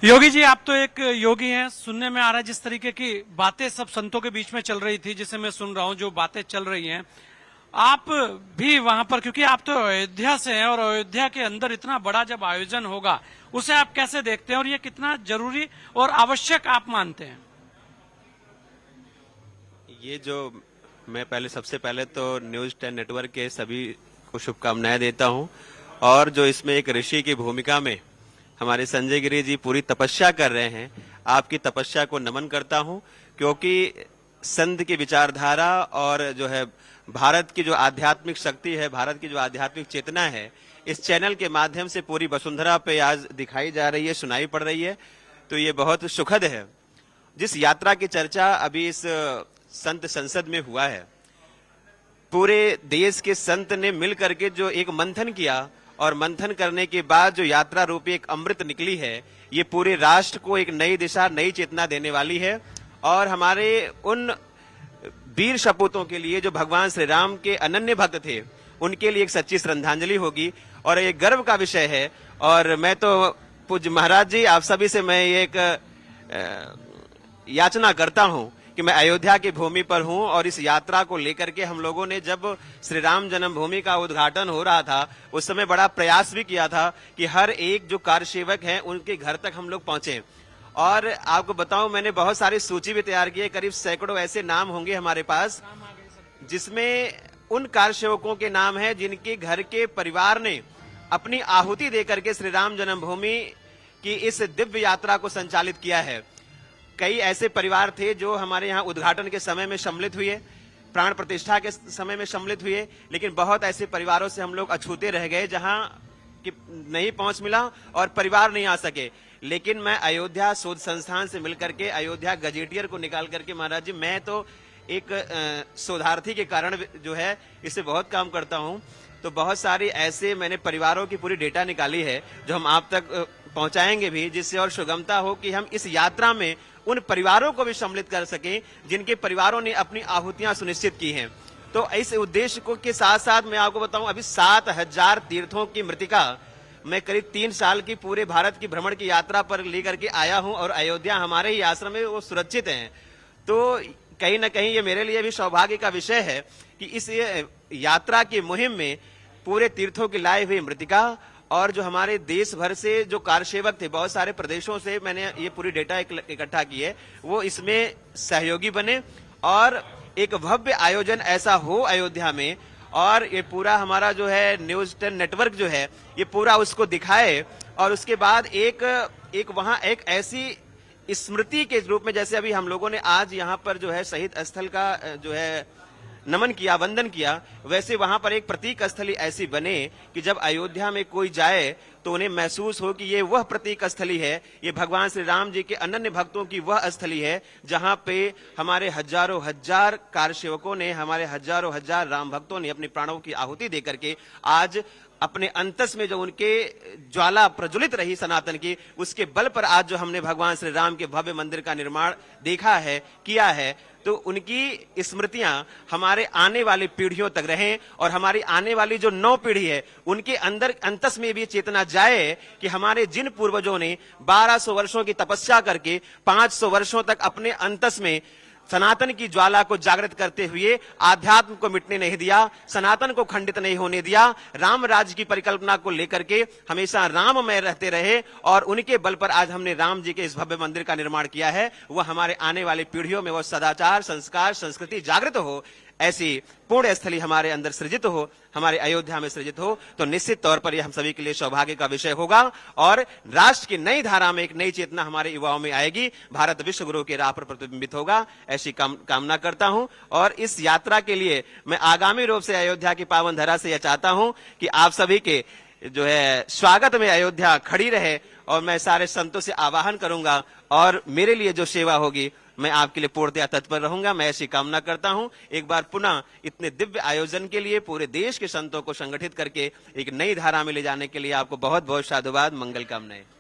योगी जी, आप तो एक योगी हैं। सुनने में आ रहा है जिस तरीके की बातें सब संतों के बीच में चल रही थी, जिसे मैं सुन रहा हूं, जो बातें चल रही हैं, आप भी वहां पर, क्योंकि आप तो अयोध्या से हैं और अयोध्या के अंदर इतना बड़ा जब आयोजन होगा, उसे आप कैसे देखते हैं और ये कितना जरूरी और आवश्यक आप मानते हैं? ये जो मैं पहले सबसे पहले तो न्यूज 10 नेटवर्क के सभी को शुभकामनाएं देता हूं। और जो इसमें एक ऋषि की भूमिका में हमारे संजय गिरी जी पूरी तपस्या कर रहे हैं, आपकी तपस्या को नमन करता हूं। क्योंकि संत की विचारधारा और जो है भारत की जो आध्यात्मिक शक्ति है, भारत की जो आध्यात्मिक चेतना है, इस चैनल के माध्यम से पूरी वसुंधरा पे आज दिखाई जा रही है, सुनाई पड़ रही है। तो ये बहुत सुखद है। जिस यात्रा की चर्चा अभी इस संत संसद में हुआ है, पूरे देश के संत ने मिल करके जो एक मंथन किया और मंथन करने के बाद जो यात्रा रूपी एक अमृत निकली है, ये पूरे राष्ट्र को एक नई दिशा, नई चेतना देने वाली है। और हमारे उन वीर सपूतों के लिए जो भगवान श्री राम के अनन्य भक्त थे, उनके लिए एक सच्ची श्रद्धांजलि होगी और ये गर्व का विषय है। और मैं तो पूज्य महाराज जी, आप सभी से मैं ये एक याचना करता हूं कि मैं अयोध्या की भूमि पर हूं और इस यात्रा को लेकर के हम लोगों ने जब श्री राम जन्मभूमि का उद्घाटन हो रहा था, उस समय बड़ा प्रयास भी किया था कि हर एक जो कार्य सेवक हैं उनके घर तक हम लोग पहुंचे। और आपको बताऊं, मैंने बहुत सारी सूची भी तैयार की है, करीब सैकड़ों ऐसे नाम होंगे हमारे पास, जिसमें उन कार्य सेवकों के नाम है जिनके घर के परिवार ने अपनी आहुति देकर के श्री राम जन्मभूमि की इस दिव्य यात्रा को संचालित किया है। कई ऐसे परिवार थे जो हमारे यहाँ उद्घाटन के समय में सम्मिलित हुए, प्राण प्रतिष्ठा के समय में सम्मिलित हुए, लेकिन बहुत ऐसे परिवारों से हम लोग अछूते रह गए जहां कि नहीं पहुंच मिला और परिवार नहीं आ सके। लेकिन मैं अयोध्या शोध संस्थान से मिलकर के अयोध्या गजेटियर को निकाल करके, महाराज जी, मैं तो एक शोधार्थी के कारण जो है इससे बहुत काम करता हूं, तो बहुत सारी ऐसे मैंने परिवारों की पूरी डेटा निकाली है जो हम आप तक पहुंचाएंगे भी, जिससे और सुगमता हो कि हम इस यात्रा में उन परिवारों को भी सम्मिलित कर सकें जिनके परिवारों ने अपनी आहुतियां सुनिश्चित की हैं। तो इस उद्देश्य को के साथ साथ मैं आपको बताऊं, अभी 7,000 तीर्थों की मृतिका मैं करीब 3 साल की पूरे भारत की भ्रमण की यात्रा पर लेकर के आया हूं और अयोध्या हमारे ही आश्रम में वो सुरक्षित हैं। तो कहीं ना कहीं ये मेरे लिए भी सौभाग्य का विषय है कि इस यात्रा की मुहिम में पूरे तीर्थों की लाई हुई मृतिका और जो हमारे देश भर से जो कार्यसेवक थे, बहुत सारे प्रदेशों से मैंने ये पूरी डेटा इकट्ठा की है, वो इसमें सहयोगी बने और एक भव्य आयोजन ऐसा हो अयोध्या में। और ये पूरा हमारा जो है न्यूज 10 नेटवर्क जो है, ये पूरा उसको दिखाए और उसके बाद एक वहां एक ऐसी स्मृति के रूप में, जैसे अभी हम लोगों ने आज यहाँ पर जो है शहीद स्थल का जो है नमन किया, वंदन किया, वैसे वहां पर एक प्रतीक स्थली ऐसी बने कि जब अयोध्या में कोई जाए तो उन्हें महसूस हो कि ये वह प्रतीक स्थली है, ये भगवान श्री राम जी के अनन्य भक्तों की वह स्थली है जहां पे हमारे हजारों हजार कार्यसेवकों ने, हमारे हजारों हजार राम भक्तों ने अपने प्राणों की आहुति देकर के आज अपने अंतस में जो उनके ज्वाला प्रज्वलित रही सनातन की, उसके बल पर आज जो हमने भगवान श्री राम के भव्य मंदिर का निर्माण देखा है, किया है, तो उनकी स्मृतियां हमारे आने वाली पीढ़ियों तक रहें और हमारी आने वाली जो 9 पीढ़ी है उनके अंदर अंतस में भी चेतना जाए कि हमारे जिन पूर्वजों ने 1200 वर्षों की तपस्या करके 500 वर्षों तक अपने अंतस में सनातन की ज्वाला को जागृत करते हुए आध्यात्म को मिटने नहीं दिया, सनातन को खंडित नहीं होने दिया, राम राज्य की परिकल्पना को लेकर के हमेशा राममय रहते रहे और उनके बल पर आज हमने राम जी के इस भव्य मंदिर का निर्माण किया है। वह हमारे आने वाली पीढ़ियों में वह सदाचार, संस्कार, संस्कृति जागृत हो, ऐसी पुण्य स्थली हमारे अंदर सृजित हो, हमारे अयोध्या में सृजित हो, तो निश्चित तौर पर यह हम सभी के लिए सौभाग्य का विषय होगा और राष्ट्र की नई धारा में एक नई चेतना हमारे युवाओं में आएगी, भारत विश्व गुरु के राह पर प्रतिबिंबित होगा, ऐसी कामना करता हूं। और इस यात्रा के लिए मैं आगामी रूप से अयोध्या की पावन धरा से यह चाहता हूं कि आप सभी के जो है स्वागत में अयोध्या खड़ी रहे और मैं सारे संतों से आवाहन करूंगा और मेरे लिए जो सेवा होगी मैं आपके लिए पूर्णतया तत्पर रहूंगा, मैं ऐसी कामना करता हूं। एक बार पुनः इतने दिव्य आयोजन के लिए पूरे देश के संतों को संगठित करके एक नई धारा में ले जाने के लिए आपको बहुत बहुत साधुवाद, मंगल कामनाएं।